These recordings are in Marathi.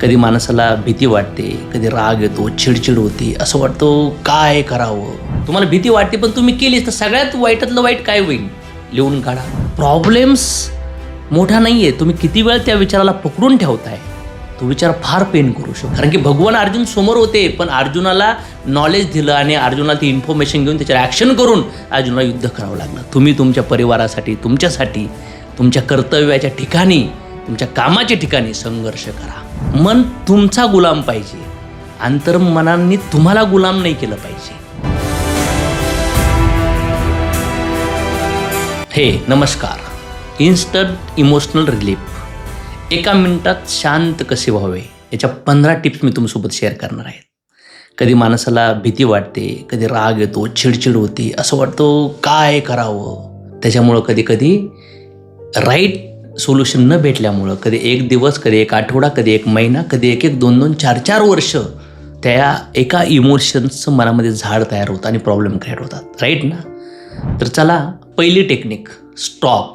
कधी माणसाला भीती वाटते, कधी राग येतो, चिडचिड होते, असं वाटतं काय करावं. तुम्हाला भीती वाटते पण तुम्ही केलीच तर सगळ्यात वाईटातलं वाईट काय होईल लिहून काढा. प्रॉब्लेम्स मोठा नाही आहे, तुम्ही किती वेळ त्या विचाराला पकडून ठेवताय तो विचार फार पेन करू शकतो. कारण की भगवान अर्जुन समोर होते पण अर्जुनाला नॉलेज दिलं आणि अर्जुनाला ती इन्फॉर्मेशन घेऊन त्याच्यावर ॲक्शन करून अर्जुनाला युद्ध करावं लागलं. तुम्ही तुमच्या परिवारासाठी, तुमच्यासाठी, तुमच्या कर्तव्याच्या ठिकाणी, तुमच्या कामाच्या ठिकाणी संघर्ष करा. मन तुमचा गुलाम पाहिजे, अंतर्मनाने तुम्हाला गुलाम नाही केलं पाहिजे. हे नमस्कार. इन्स्टंट इमोशनल रिलीफ, एका मिनिटात शांत कसे व्हावे याच्या 15 टिप्स मी तुमच्यासोबत शेअर करणार आहे. कधी माणसाला भीती वाटते, कधी राग येतो, चिडचिड होते, असं वाटतं काय करावं. त्याच्यामुळं कधी कधी राईट सोल्युशन न भेटल्यामुळं कधी एक दिवस, कधी एक आठवडा, कधी एक महिना, कधी एक 2-2, 4-4 वर्ष त्या एका इमोशन्सचं मनामध्ये झाड तयार होतं आणि प्रॉब्लेम क्रिएट होतात. राईट ना. तर चला, पहिली टेक्निक, स्टॉप.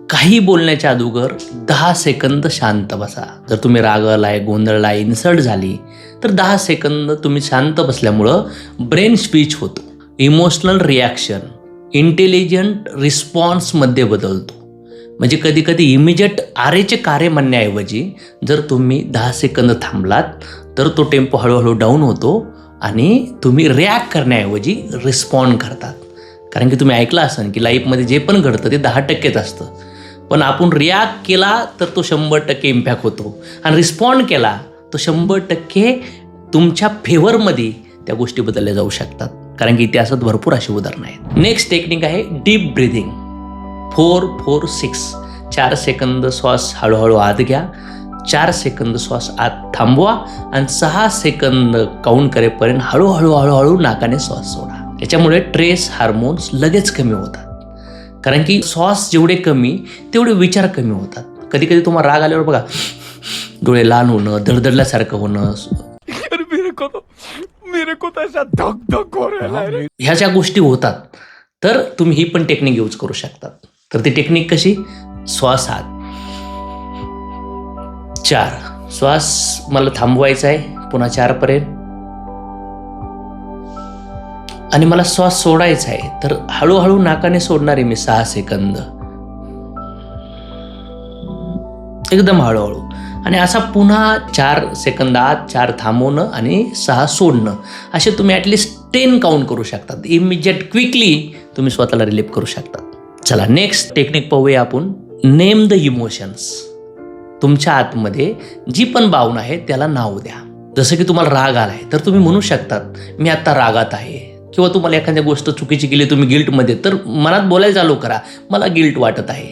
काही बोलण्याच्या अगोदर 10 सेकंद शांत बसा. जर तुम्ही रागावलाय, गोंधळलाय, इन्सल्ट झाली तर 10 सेकंद तुम्ही शांत बसल्यामुळं ब्रेन स्विच होतो. इमोशनल रिॲक्शन इंटेलिजंट रिस्पॉन्समध्ये बदलतो. म्हणजे कधी कधी इमिजिएट आरेचे कार्य म्हणण्याऐवजी जर तुम्ही 10 सेकंद थांबलात तर तो टेम्पो हळूहळू डाऊन होतो आणि तुम्ही रिॲक्ट करण्याऐवजी रिस्पॉन्ड करतात. कारण की तुम्ही ऐकलं असेल की लाईफमध्ये जे पण घडतं ते 10%च असतं, पण आपण रिॲक्ट केला तर तो 100% इम्पॅक्ट होतो आणि रिस्पॉन्ड केला तो 100% तुमच्या फेवरमध्ये त्या गोष्टी बदलल्या जाऊ शकतात. कारण की इतिहासात भरपूर अशी उदाहरणं आहेत. नेक्स्ट टेक्निक आहे डीप ब्रिथिंग. 4-4-6. 4 सेकंद श्वास हळूहळू आत घ्या, 4 सेकंद श्वास आत थांबवा आणि 6 सेकंद काउंट करेपर्यंत हळूहळू हळूहळू नाकाने श्वास सोडा. याच्यामुळे स्ट्रेस हार्मोन्स लगेच कमी होतात. कारण की श्वास जेवढे कमी तेवढे विचार कमी होतात. कधी कधी तुम्हाला राग आल्यावर बघा डोळे लाल होणं, धडधडल्यासारखं होणं, ह्या ज्या गोष्टी होतात तर तुम्ही ही पण टेक्निक यूज करू शकतात. तर ती टेक्निक कशी? श्वास आत 4, श्वास मला थांबवायचा आहे पुन्हा 4 पर्यंत आणि मला श्वास सोडायचा आहे तर हळूहळू नाकाने सोडणार आहे मी 6 सेकंद, एकदम हळूहळू. आणि असा पुन्हा 4 सेकंद आत, 4 थांबवणं आणि 6 सोडणं. असे तुम्ही ॲटलिस्ट 10 काउंट करू शकतात. इमिजिएट क्विकली तुम्ही स्वतःला रिलीफ करू शकतात. चला, नेक्स्ट टेक्निक पाहूया आपण. Name the emotions. तुमच्या आतमध्ये जी पण भावना आहे त्याला नाव द्या. जसं की तुम्हाला राग आलाय तर तुम्ही म्हणू शकतात मी आता रागात आहे. किंवा तुम्हाला एखाद्या गोष्ट चुकीची केली, तुम्ही गिल्टमध्ये, तर मनात बोलायला चालू करा मला गिल्ट वाटत आहे.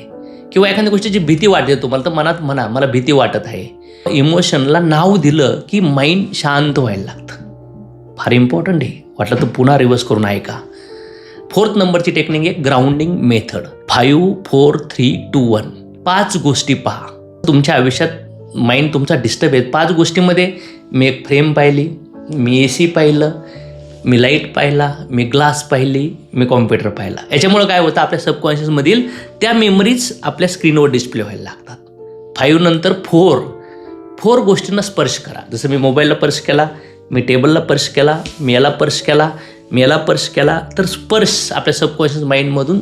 किंवा एखाद्या गोष्टीची भीती वाटते तुम्हाला तर मनात म्हणा मला भीती वाटत आहे. इमोशनला नाव दिलं की माइंड शांत व्हायला लागतं. फार इम्पॉर्टंट आहे. वाटलं तर पुन्हा रिव्हर्स करून ऐका. 4th नंबरची टेक्निक आहे ग्राउंडिंग मेथड. 5, 4, 3, 2, 1. 5 गोष्टी पहा. तुमच्या आयुष्यात माइंड तुमचा डिस्टर्ब आहे. 5 गोष्टीमध्ये मी एक फ्रेम पाहिली, मी AC पाहिलं, मी लाईट पाहिला, मी ग्लास पाहिली, मी कॉम्प्युटर पाहिला. याच्यामुळं काय होतं आपल्या सबकॉन्शियसमधील त्या मेमरीज आपल्या स्क्रीनवर डिस्प्ले व्हायला लागतात. 5 नंतर 4 गोष्टींना स्पर्श करा. जसं मी मोबाईलला स्पर्श केला, मी टेबलला स्पर्श केला, मी याला स्पर्श केला, मी याला स्पर्श केला, तर स्पर्श आपल्या सबकॉन्शियस माइंडमधून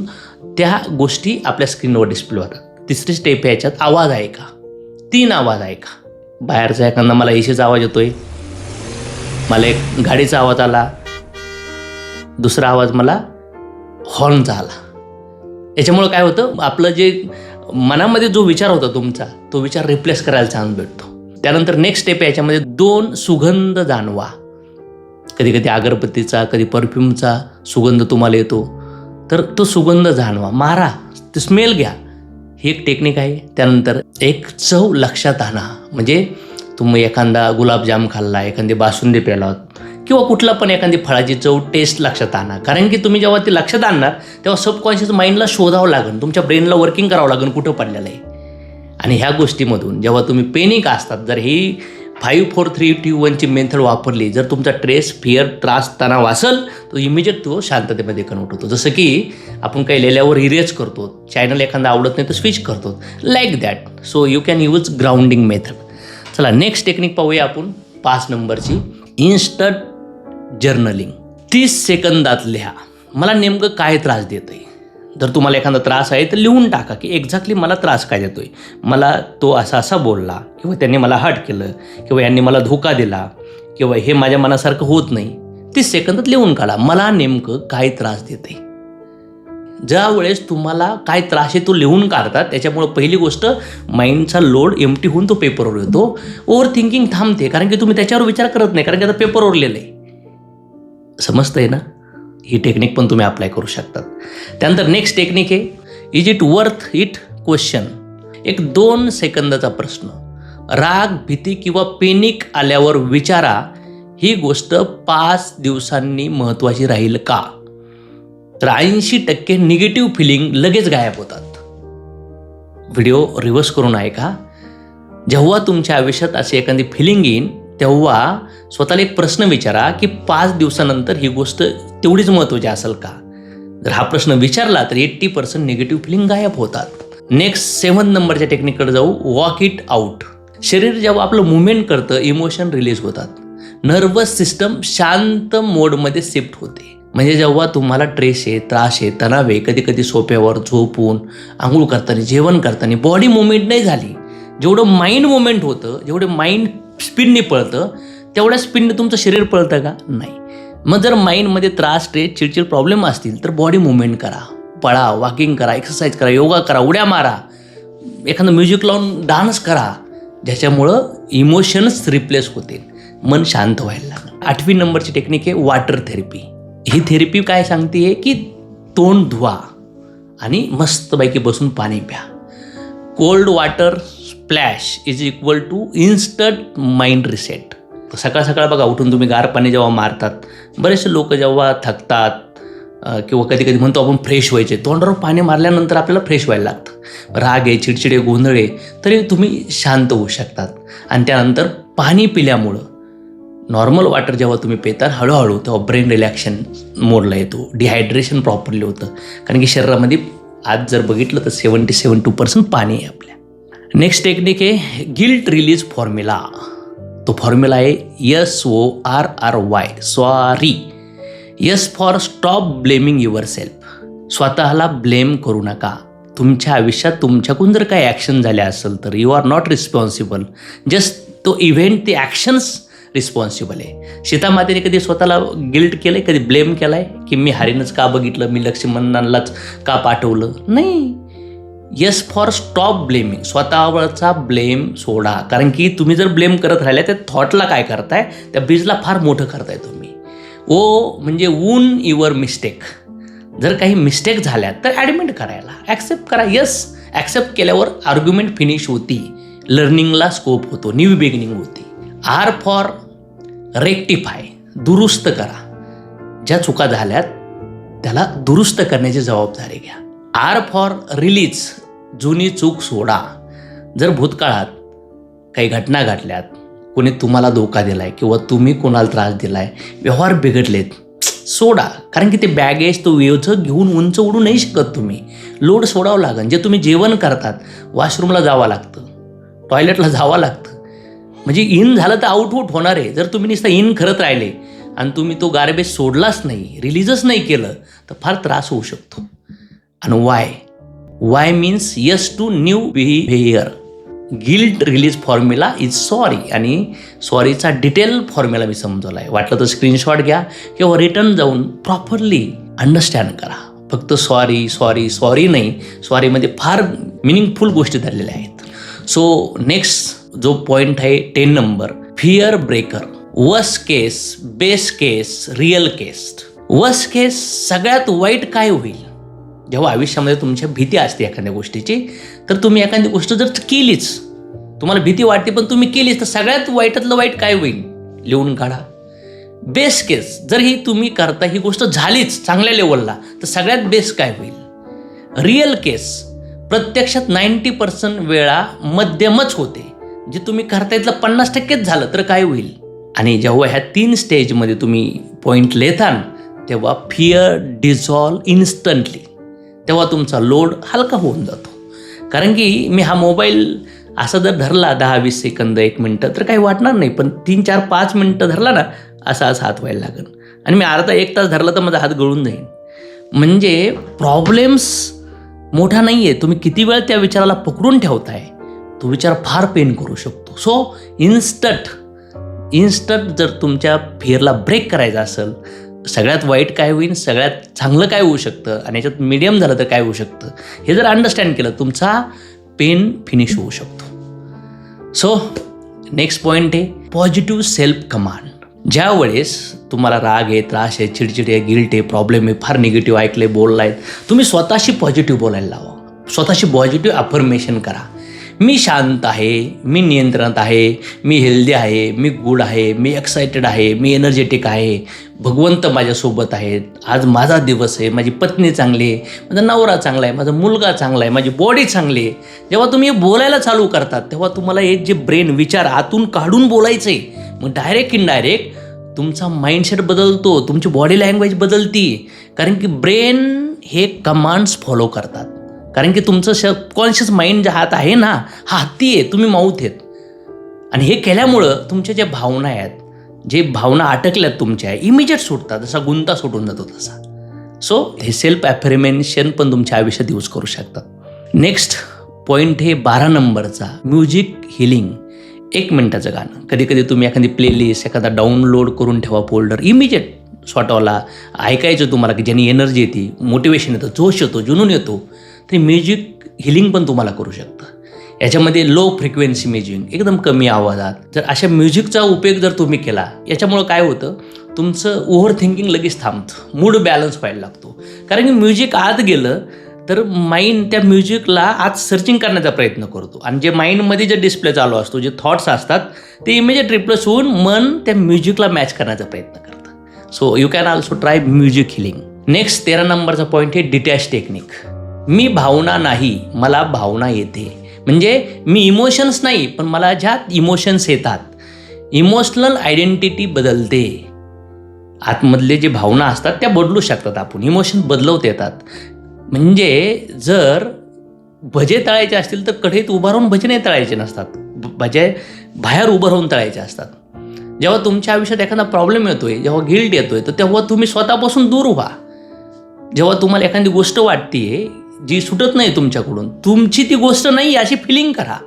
त्या गोष्टी आपल्या स्क्रीनवर डिस्प्ले होतात. 3री स्टेप आहे याच्यात आवाज ऐका. 3 आवाज ऐका. बाहेरचा एखादा मला एसीचा आवाज येतोय, मला एक गाडीचा आवाज आला, दुसरा आवाज मला हॉर्नचा आला. याच्यामुळं काय होतं आपलं जे मनामध्ये जो विचार होता तुमचा तो विचार रिप्लेस करायला चान्स भेटतो. त्यानंतर नेक्स्ट स्टेप आहे याच्यामध्ये 2 सुगंध जाणवा. कधी कधी अगरबत्तीचा, कधी परफ्यूमचा सुगंध तुम्हाला येतो तर तो सुगंध जाणवा, मारा, ते स्मेल घ्या. ही एक टेक्निक आहे. त्यानंतर एक चव लक्षात आणा. म्हणजे तुम्ही एखादा गुलाबजाम खाल्ला, एखादी बासुंदी प्याला किंवा कुठला पण एखादी फळाची चव टेस्ट लक्षात आणा. कारण की तुम्ही जेव्हा ते लक्षात आणणार तेव्हा सबकॉन्शियस माइंडला शोधावं लागेल, तुमच्या ब्रेनला वर्किंग करावं लागेल कुठं पडलेलं आहे. आणि ह्या गोष्टीमधून जेव्हा तुम्ही पेनिक असतात, जर ही 5, 4, 3, 2, 1ची मेथड वापरली, जर तुमचा स्ट्रेस, फिअर, त्रास, तणाव असेल तो इमिजिएट तो शांततेमध्ये कन्वर्ट होतो. जसं की आपण काही लिहिल्यावर इरेज करतो, चॅनल एखादा आवडत नाही तर स्विच करतो, like that. So you can use grounding method. चला नेक्स्ट टेक्निक पाहूया आपण 5 नंबरची, इन्स्टंट जर्नलिंग. 30 सेकंदात लिहा मला नेमकं काय त्रास देत आहे. जर तुम्हाला एखादा त्रास आहे तर लिहून टाका की एक्झॅक्टली मला त्रास काय देतोय. मला तो असा बोलला, किंवा त्यांनी मला हर्ट केलं, किंवा यांनी मला धोका दिला, किंवा हे माझ्या मनासारखं होत नाही. 30 सेकंदात लिहून काढा मला नेमकं काय त्रास देत आहे. ज्या वेळेस तुम्हाला काय त्रास आहे तो लिहून काढतात, त्याच्यामुळं पहिली गोष्ट माइंडचा लोड एम्प्टी होऊन तो पेपरवर येतो. ओव्हर थिंकिंग थांबते, कारण की तुम्ही त्याच्यावर विचार करत नाही, कारण की आता पेपरवर लिहिलं आहे. समजतंय ना. ही टेक्निक पण तुम्ही अप्लाय करू शकतात. त्यानंतर नेक्स्ट टेक्निक आहे is it worth it question. एक 2 सेकंदाचा प्रश्न, राग, भीती किंवा पॅनिक आल्यावर विचारा ही गोष्ट 5 दिवसांनी महत्त्वाची राहील का. तर 80% निगेटिव्ह फिलिंग लगेच गायब होतात. व्हिडिओ रिव्हर्स करून ऐका. जेव्हा तुमच्या आयुष्यात अशी एखादी फिलिंग येईन तेव्हा स्वतःला एक प्रश्न विचारा की 5 दिवसानंतर ही गोष्ट तेवढीच महत्त्वाची असेल का. जर हा प्रश्न विचारला तर 80% निगेटिव्ह फिलिंग गायब होतात. नेक्स्ट 7 नंबरच्या टेक्निककडे जाऊ, वॉक इट आउट. शरीर जेव्हा आपलं मुवमेंट करतं इमोशन रिलीज होतात, नर्वस सिस्टम शांत मोडमध्ये शिफ्ट होते. म्हणजे जेव्हा तुम्हाला ट्रेस आहे, त्रास आहे, तणाव आहे, कधी कधी सोप्यावर झोपून, आंघोळ करताना, जेवण करताना बॉडी मुवमेंट नाही झाली, जेवढं माइंड मुवमेंट होतं, जेवढे माइंड स्पीडने पळतं तेवढ्या स्पीडने तुमचं शरीर पळतं का. नाही. मग जर माइंडमध्ये त्रास, स्ट्रेस, चिडचिड प्रॉब्लेम असतील तर बॉडी मुवमेंट करा, पळा, वॉकिंग करा, एक्सरसाइज करा, योगा करा, उड्या मारा, एखादं म्युझिक लावून डान्स करा, ज्याच्यामुळं इमोशन्स रिप्लेस होतील, मन शांत व्हायला लागेल. 8वी नंबरची टेक्निक आहे वॉटर थेरपी. ही थेरपी काय सांगते की तोंड धुवा आणि मस्तपैकी बसून पाणी प्या. Cold water splash is equal to instant mind reset. सकाळ सकाळ बघा उठून तुम्ही गार पाणी जेव्हा मारतात, बरेचसे लोक जेव्हा थकतात किंवा कधी कधी म्हणतो आपण फ्रेश व्हायचे, तोंडावर पाणी मारल्यानंतर आपल्याला फ्रेश व्हायला लागतं. राग आहे, चिडचिडे, गोंधळ आहे, तरी तुम्ही शांत होऊ शकतात. आणि त्यानंतर पाणी पिल्यामुळं नॉर्मल वॉटर जेव्हा तुम्ही पिता हळूहळू तेव्हा ब्रेन रिलॅक्शन मोडला येतो, डिहायड्रेशन प्रॉपरली होतं, कारण की शरीरामध्ये आज जर बघितलं तर 70-72% पाणी आहे आपल्या. नेक्स्ट टेक्निक आहे गिल्ट रिलीज फॉर्म्युला. तो फॉर्म्युला आहे SORRY, sorry. Yes for stop blaming your self. स्वतःला ब्लेम करू नका. तुमच्या आयुष्यात तुमच्याकडून जर काही ॲक्शन झाल्या असेल तर you are not responsible, just तो इव्हेंट, ते ॲक्शन्स रिस्पॉन्सिबल आहे. सीतामातेने कधी स्वतःला गिल्ट केलं आहे, कधी ब्लेम केला आहे की मी हरीणच का बघितलं, मी लक्ष्मणालाच का पाठवलं. नाही. Yes for stop blaming. स्वतःवरचा ब्लेम सोडा, कारण की तुम्ही जर ब्लेम करत राहिल्या त्या थॉटला काय करताय, त्या बीजला फार मोठं करताय तुम्ही. ओ म्हणजे वून युअर मिस्टेक. जर काही मिस्टेक झाल्या तर ॲडमिट करायला, ॲक्सेप्ट करा. येस, ॲक्सेप्ट केल्यावर आर्ग्युमेंट फिनिश होती, लर्निंगला स्कोप होतो, न्यू बिगिनिंग होती. R for rectify. दुरुस्त करा. ज्या चुका झाल्यात त्याला दुरुस्त करण्याची जबाबदारी घ्या. R for release. जुनी चूक सोडा. जर भूतकाळात काही घटना घडल्यात, कोणी तुम्हाला धोका दिलाय किंवा तुम्ही कोणाला त्रास दिलाय, व्यवहार बिघडलेत, सोडा. कारण की ते बॅगेज, तो वेळचं घेऊन उंच उडू नाही शकत तुम्ही. लोड सोडावं लागेल. जे तुम्ही जेवण करतात, वॉशरूमला जावं लागतं, टॉयलेटला जावं लागतं, म्हणजे इन झालं तर आउट होणार आहे. जर तुम्ही नुसतं इन करत राहिले आणि तुम्ही तो गार्बेज सोडलाच नाही, रिलीजच नाही केलं तर फार त्रास होऊ शकतो. आणि Y means yes to new behaviour. Guilt release formula is sorry. आणि सॉरीचा डिटेल फॉर्म्युला मी समजवला आहे. वाटलं तर स्क्रीनशॉट घ्या किंवा रिटर्न जाऊन प्रॉपरली अंडरस्टँड करा. फक्त सॉरी सॉरी सॉरी नाही, सॉरीमध्ये फार मिनिंगफुल गोष्टी धरलेल्या आहेत. सो नेक्स्ट जो पॉईंट आहे 10 नंबर, फिअर ब्रेकर. वर्स्ट केस, बेस्ट केस, रिअल केस. वर्स्ट केस, सगळ्यात वाईट काय होईल. जेव्हा आयुष्यामध्ये तुमच्या भीती असते एखाद्या गोष्टीची, तर तुम्ही एखादी गोष्ट जर केलीच, तुम्हाला भीती वाटते पण तुम्ही केलीच, तर सगळ्यात वाईटातलं वाईट काय होईल लिहून काढा. बेस्ट केस, जर ही तुम्ही करता ही गोष्ट झालीच चांगल्या लेवलला, तर सगळ्यात बेस्ट काय होईल. रिअल केस, प्रत्यक्षात 90% वेळा मध्यमच होते. जे तुम्ही करतायतलं 50%च झालं तर काय होईल. आणि जेव्हा ह्या 3 स्टेजमध्ये तुम्ही पॉईंट लिहितान तेव्हा फिअर डिझॉल्व इन्स्टंटली. तेव्हा तुमचा लोड हलका होऊन जातो. कारण की मी हा मोबाईल असं जर धरला 10-20 सेकंद 1 मिनटं तर काही वाटणार नाही, पण 3-4-5 मिनटं धरला ना असा हात व्हायला लागेल. आणि मी अर्धा 1 तास धरला तर माझा हात गळून जाईल. म्हणजे प्रॉब्लेम्स मोठा नाही आहे, तुम्ही किती वेळ त्या विचाराला पकडून ठेवताय तो विचार फार पेन करू शकतो. सो इन्स्टंट जर तुमच्या फिअरला ब्रेक करायचा असेल, सगळ्यात वाईट काय होईल, सगळ्यात चांगलं काय होऊ शकतं आणि याच्यात मीडियम झालं तर काय होऊ शकतं, हे जर अंडरस्टँड केलं तुमचा पेन फिनिश होऊ शकतो. सो नेक्स्ट पॉईंट आहे पॉझिटिव्ह सेल्फ कमांड. ज्या वेळेस तुम्हाला राग आहे, त्रास आहे, चिडचिड आहे, गिल्ट आहे, प्रॉब्लेम आहे, फार निगेटिव्ह ऐकले, बोललाय, तुम्ही स्वतःशी पॉझिटिव्ह बोलायला लावा. स्वतःशी पॉझिटिव्ह अफर्मेशन करा. मी शांत आहे, मी नियंत्रणात आहे, मी हेल्दी आहे, मी गुड आहे, मी एक्सायटेड आहे, मी एनर्जेटिक आहे, भगवंत माझ्यासोबत आहेत, आज माझा दिवस आहे, माझी पत्नी चांगली आहे, माझा नवरा चांगला आहे, माझा मुलगा चांगला आहे, माझी बॉडी चांगली आहे. जेव्हा तुम्ही बोलायला चालू करतात तेव्हा तुम्हाला एक जे ब्रेन विचार आतून काढून बोलायचं आहे, मग डायरेक्ट इनडायरेक्ट तुमचा माइंडसेट बदलतो, तुमची बॉडी लँग्वेज बदलती. कारण की ब्रेन हे कमांड्स फॉलो करतात. कारण की तुमचं सबकॉन्शियस माइंड जे हात आहे ना, हा हत्ती आहे, तुम्ही माऊथ आहेत. आणि हे केल्यामुळं तुमच्या ज्या भावना आहेत, जे भावना अटकल्यात तुमच्या, इमिजिएट सुटतात, जसा गुंता सुटून जातो तसा. सो हे सेल्फ ॲफर्मेशन पण तुमच्या आयुष्यात यूज करू शकतात. नेक्स्ट पॉईंट हे 12 नंबरचा म्युझिक हिलिंग. 1 मिनिटाचं गाणं, कधी कधी तुम्ही एखादी प्लेलिस्ट एखादा डाउनलोड करून ठेवा फोल्डर, इमिजिएट स्वतःला ऐकायचं तुम्हाला, की ज्यांनी एनर्जी येते, मोटिवेशन येतं, जोश येतो, जुनून येतो. ते म्युझिक हिलिंग पण तुम्हाला करू शकतं. याच्यामध्ये लो फ्रिक्वेन्सी म्युझिक, एकदम कमी आवाजात, जर अशा म्युझिकचा उपयोग जर तुम्ही केला, याच्यामुळं काय होतं, तुमचं ओव्हर थिंकिंग लगेच थांबतं, मूड बॅलन्स व्हायला लागतो. कारण की म्युझिक आत गेलं तर माइंड त्या म्युझिकला आज सर्चिंग करण्याचा प्रयत्न करतो आणि जे माइंडमध्ये जे डिस्प्ले चालू असतो, जे थॉट्स असतात, ते इमिजिएट रिप्लेस होऊन मन त्या म्युझिकला मॅच करण्याचा प्रयत्न करतं. So you can also try music healing. Next 13 नंबरचा पॉईंट आहे डिटॅच टेक्निक. मी भावना नाही, मला भावना येते. म्हणजे मी इमोशन्स नाही, पण मला ज्या इमोशन्स येतात, इमोशनल आयडेंटिटी बदलते. आतमधले जे भावना असतात त्या बदलू शकतात, आपण इमोशन बदलवता येतात. म्हणजे जर भजे तळायचे असतील तर कढईत उभं राहून भजे नाही तळायचे नसतात, भजे बाहेर उभं राहून तळायचे असतात. जेव्हा तुमच्या आयुष्यात एखादा प्रॉब्लेम येतोय, जेव्हा गिल्ट येतोय, तर तेव्हा तुम्ही स्वतःपासून दूर व्हा. जेव्हा तुम्हाला एखादी गोष्ट वाटते जी सुटत नाही तुमच्याकडून, तुमची ती गोष्ट नाही अशी फिलिंग करा,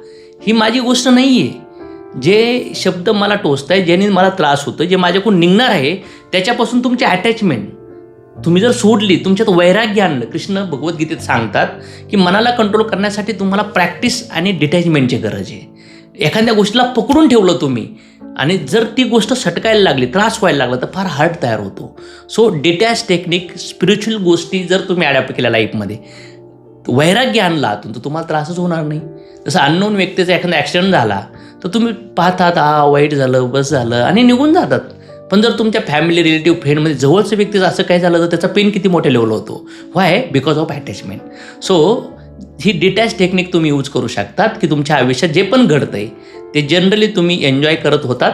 ही माझी गोष्ट नाही आहे. जे शब्द मला टोचत आहे, ज्याने मला त्रास होतो, जे माझ्याकडून निघणार आहे, त्याच्यापासून तुमची अटॅचमेंट तुम्ही जर सोडली, तुमच्यात वैराग्य आणलं. कृष्ण भगवद्गीतेत सांगतात की मनाला कंट्रोल करण्यासाठी तुम्हाला प्रॅक्टिस आणि डिटॅचमेंटची गरज आहे. एखाद्या गोष्टीला पकडून ठेवलं तुम्ही आणि जर ती गोष्ट सटकायला लागली, त्रास व्हायला लागला, तर फार हार्ट तयार होतो. सो डिटॅच टेक्निक, स्पिरिच्युअल गोष्टी जर तुम्ही ॲडॅप्ट केल्या लाईफमध्ये, वैराग्य आणला आतून, तर तुम्हाला त्रासच होणार नाही. जसं अननोन व्यक्तीचा एखादा ॲक्सिडेंट झाला तर तुम्ही पाहतात, वाईट झालं, बस झालं आणि निघून जातात. पण जर तुमच्या फॅमिली, रिलेटिव्ह, फ्रेंडमध्ये जवळचं व्यक्तीचं असं काय झालं तर त्याचा पेन किती मोठ्या लेवल होतो. Why? Because of attachment. So ही डिटॅच टेक्निक तुम्ही यूज करू शकतात की तुमच्या आयुष्यात जे पण घडतंय ते जनरली तुम्ही एन्जॉय करत होतात,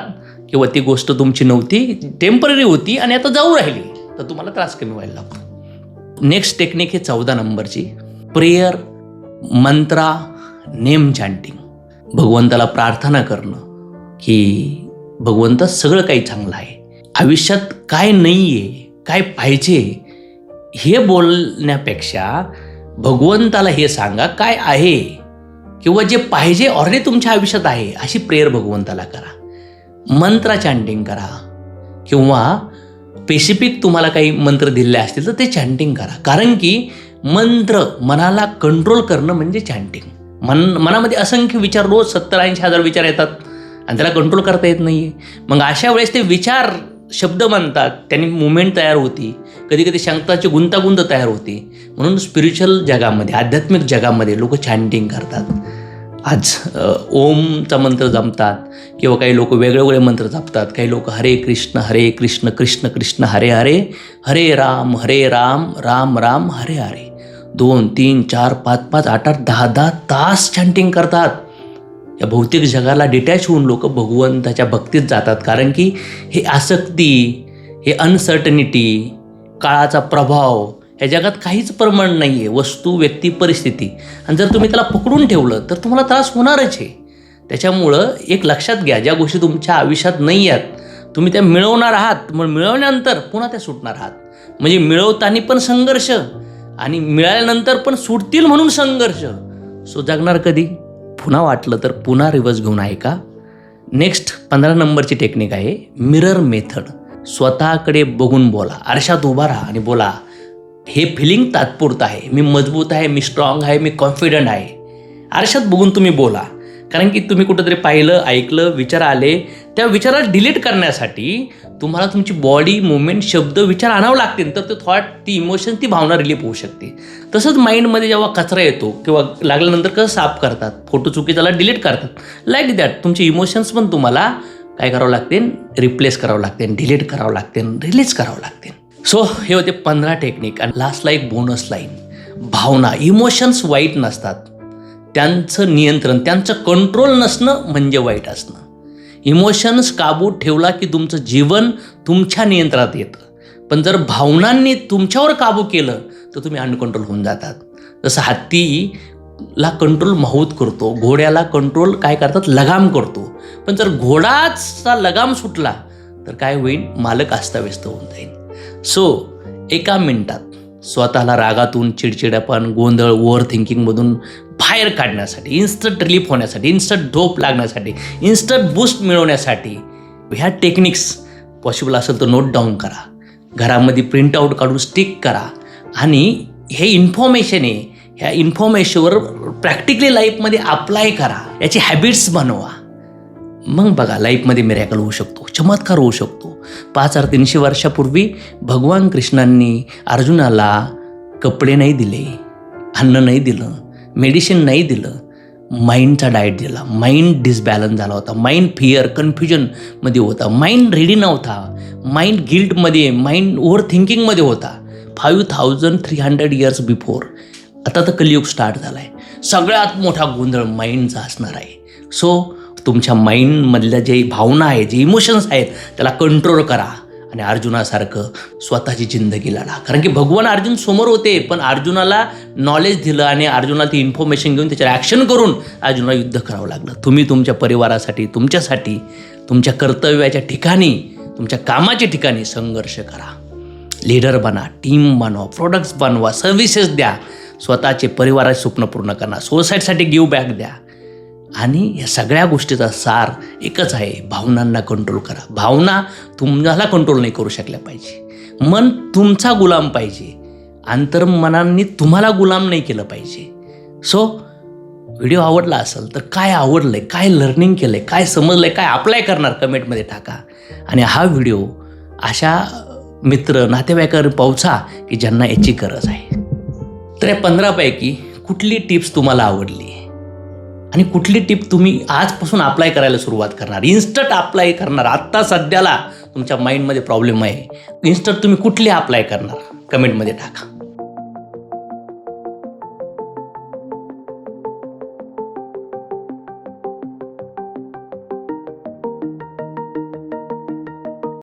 किंवा ती गोष्ट तुमची नव्हती, टेम्पररी होती आणि आता जाऊ राहिली, तर तुम्हाला त्रास कमी व्हायला लागतो. नेक्स्ट टेक्निक हे 14 नंबरची प्रेयर, मंत्रा, नेम चॅन्टिंग. भगवंताला प्रार्थना करणं की भगवंत सगळं काही चांगलं आहे, आयुष्यात काय नाही आहे, काय पाहिजे, हे बोलण्यापेक्षा भगवंताला हे सांगा काय आहे, किंवा जे पाहिजे ऑलरेडी तुमच्या आयुष्यात आहे, अशी प्रेयर भगवंताला करा. मंत्र चॅन्टिंग करा, किंवा स्पेसिफिक तुम्हाला काही मंत्र दिलेले असतील तर ते चॅन्टिंग करा. कारण की मंत्र मनाला कंट्रोल करणं म्हणजे चॅन्टिंग. मनामध्ये असंख्य विचार, रोज 70-80 हजार विचार येतात आणि त्याला कंट्रोल करता येत नाही आहे. मग अशा वेळेस ते विचार शब्द म्हणतात, त्यांनी मुवमेंट तयार होती, कधी कधी शंकाची गुंतागुंत तयार होती. म्हणून स्पिरिच्युअल जगामध्ये, आध्यात्मिक जगामध्ये लोक चॅन्टिंग करतात. आज ओमचा मंत्र जपतात, किंवा काही लोक वेगळे मंत्र जपतात. काही लोक हरे कृष्ण कृष्ण कृष्ण हरे हरे, हरे राम राम राम हरे हरे, 2, 3, 4, 5, 5, 8, 8, 10 तास चॅन्टिंग करतात. या भौतिक जगाला डिटॅच होऊन लोक भगवंताच्या भक्तीत जातात. कारण की हे आसक्ती, हे अनसर्टनिटी, काळाचा प्रभाव, या जगात काहीच प्रमाण नाही आहे, वस्तू, व्यक्ती, परिस्थिती. आणि जर तुम्ही त्याला पकडून ठेवलं तर तुम्हाला त्रास होणारच आहे. त्याच्यामुळं एक लक्षात घ्या, ज्या गोष्टी तुमच्या आयुष्यात नाही आहेत तुम्ही त्या मिळवणार आहात, मग मिळवल्यानंतर पुन्हा त्या सुटणार आहात. म्हणजे मिळवताना पण संघर्ष आणि मिळाल्यानंतर पण सुटतील म्हणून संघर्ष. सो जगणार कधी? पुन्हा वाटलं तर पुन्हा रिव्हर्स घेऊन ऐका. नेक्स्ट 15 नंबरची टेक्निक आहे मिरर मेथड. स्वतःकडे बघून बोला. आरशात उभा राहा आणि बोला, हे फिलिंग तात्पुरतं आहे, मी मजबूत आहे, मी स्ट्रॉंग आहे, मी कॉन्फिडंट आहे. आरशात बघून तुम्ही बोला. कारण की तुम्ही कुठंतरी पाहिलं, ऐकलं, विचार आले, त्या विचाराला डिलीट करण्यासाठी तुम्हाला तुमची बॉडी मुवमेंट, शब्द, विचार आणावं लागतील, तर ते थॉट, ती इमोशन, ती भावना रिलीफ होऊ शकते. तसंच माइंडमध्ये जेव्हा कचरा येतो किंवा लागल्यानंतर कसं साफ करतात, फोटो चुकीच्याला डिलीट करतात, लाईक दॅट तुमचे इमोशन्स पण तुम्हाला काय करावं लागतील, रिप्लेस करावं लागतील, डिलीट करावं लागतील, रिलीज करावं लागतील. सो हे होते 15 टेक्निक. आणि लास्टला एक बोनस लाईन, भावना, इमोशन्स वाईट नसतात, त्यांचं नियंत्रण, त्यांचं कंट्रोल नसणं म्हणजे वाईट असणं. इमोशन्स काबूत ठेवला की तुमचं जीवन तुमच्या नियंत्रणात येतं. पण जर भावनांनी तुमच्यावर काबू केलं तर तुम्ही अनकंट्रोल होऊन जातात. जसं हत्तीला कंट्रोल माहूत करतो, घोड्याला कंट्रोल काय करतात, लगाम करतो. पण जर घोडाचा लगाम सुटला तर काय होईल, मालक अस्ताव्यस्त होऊन जाईल. सो एका मिनिटात स्वतःला रागातून, चिडचिडापण, गोंधळ, ओव्हर थिंकिंगमधून बाहेर काढण्यासाठी, इन्स्टंट रिलीफ होण्यासाठी, इन्स्टंट झोप लागण्यासाठी, इन्स्टंट बूस्ट मिळवण्यासाठी ह्या टेक्निक्स पॉसिबल असेल तर नोट डाऊन करा, घरामध्ये प्रिंटआउट काढून स्टिक करा आणि हे इन्फॉर्मेशन आहे, ह्या इन्फॉर्मेशनवर प्रॅक्टिकली लाईफमध्ये अप्लाय करा, याची हॅबिट्स बनवा. मग बघा लाईफमध्ये मिरॅकल होऊ शकतो, चमत्कार होऊ शकतो. 5300 वर्षापूर्वी भगवान कृष्णांनी अर्जुनाला कपडे नाही दिले, अन्न नाही दिलं, मेडिसिन नाही दिलं, माइंडचा डाएट दिला. माइंड डिसबॅलन्स झाला होता, माइंड फिअर, कन्फ्युजनमध्ये होता, माइंड रेडी नव्हता, माइंड गिल्टमध्ये, माइंड ओव्हर थिंकिंगमध्ये होता. 5300 इयर्स बिफोर. आता तर कलियुग स्टार्ट झाला आहे. सगळ्यात मोठा गोंधळ माइंडचा असणार आहे. सो तुमच्या माइंडमधल्या जे भावना आहेत, जे इमोशन्स आहेत, त्याला कंट्रोल करा आणि अर्जुनासारखं स्वतःची जिंदगी लढा. कारण की भगवान अर्जुन समोर होते, पण अर्जुनाला नॉलेज दिलं आणि अर्जुनाला ती इन्फॉर्मेशन घेऊन त्याच्यावर ॲक्शन करून अर्जुनाला युद्ध करावं लागलं. तुम्ही तुमच्या परिवारासाठी, तुमच्यासाठी, तुमच्या कर्तव्याच्या ठिकाणी, तुमच्या कामाच्या ठिकाणी संघर्ष करा. लीडर बना, टीम बनवा, प्रोडक्ट्स बनवा, सर्व्हिसेस द्या, स्वतःचे परिवाराचे स्वप्न पूर्ण करा, सोसायटीसाठी गिव्ह बॅक द्या. आणि या सगळ्या गोष्टीचा सार एकच आहे, भावनांना कंट्रोल करा. भावना तुम्हाला कंट्रोल नाही करू शकल्या पाहिजे. मन तुमचा गुलाम पाहिजे, अंतर्मनांनी तुम्हाला गुलाम नाही केलं पाहिजे. सो व्हिडिओ आवडला असेल तर काय आवडलं आहे, काय लर्निंग केलं आहे, काय समजलं आहे, काय अप्लाय करणार कमेंटमध्ये टाका. आणि हा व्हिडिओ अशा मित्र, नातेवाईकांना पोहोचा की ज्यांना याची गरज आहे. तर या 15पैकी कुठली टिप्स तुम्हाला आवडली आणि कुठली टिप तुम्ही आजपासून अप्लाय करायला सुरुवात करणार, इन्स्टंट अप्लाय करणार? आत्ता सध्याला तुमच्या माइंडमध्ये प्रॉब्लेम आहे, इन्स्टंट तुम्ही कुठली अप्लाय करणार कमेंटमध्ये टाका.